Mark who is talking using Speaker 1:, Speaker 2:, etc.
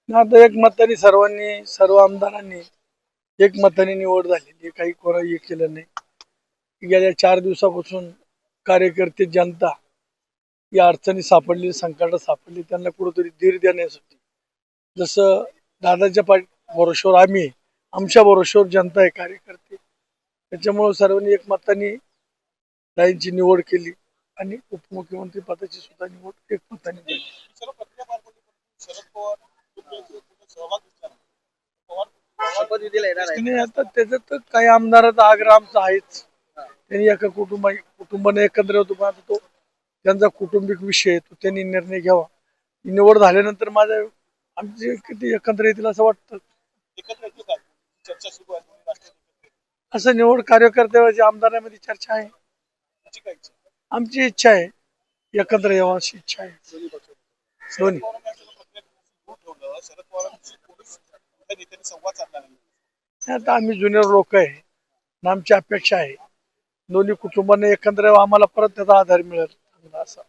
Speaker 1: आता एक मताने सर्व आमदारांनी एक मताने निवड झालेली, काही कोणा हे केलं नाही. गेल्या 4 दिवसापासून कार्यकर्ते जनता या अडचणी सापडली, संकटात सापडली, त्यांना कुठेतरी धीर देण्यासाठी जसं दादाच्या भरोश्यावर आम्ही आहे, आमच्या भरोश्यावर जनता आहे, कार्यकर्ते. त्याच्यामुळे सर्वांनी एक मताने ताईंची निवड केली आणि उपमुख्यमंत्री पदाची सुद्धा निवड एक मताने झाली. नाही, आता त्याच्यात तर काही आमदाराचा आग्रह आमचा आहेच. त्यांनी एका कुटुंबाने एकत्र होतो, पण आता तो त्यांचा कुटुंबिक विषय आहे, तो त्यांनी निर्णय घ्यावा. निवड झाल्यानंतर माझ्या आमचे किती एकत्र येतील असं वाटतं. असं निवड कार्यकर्त्याची आमदारांमध्ये चर्चा आहे. आमची इच्छा आहे एकत्र यावं, अशी इच्छा आहे दोन्ही. आता आम्ही ज्युनियर लोक आहे आणि आमची अपेक्षा आहे दोन्ही कुटुंबाने एकत्र यावं, आम्हाला परत त्याचा आधार मिळेल असं.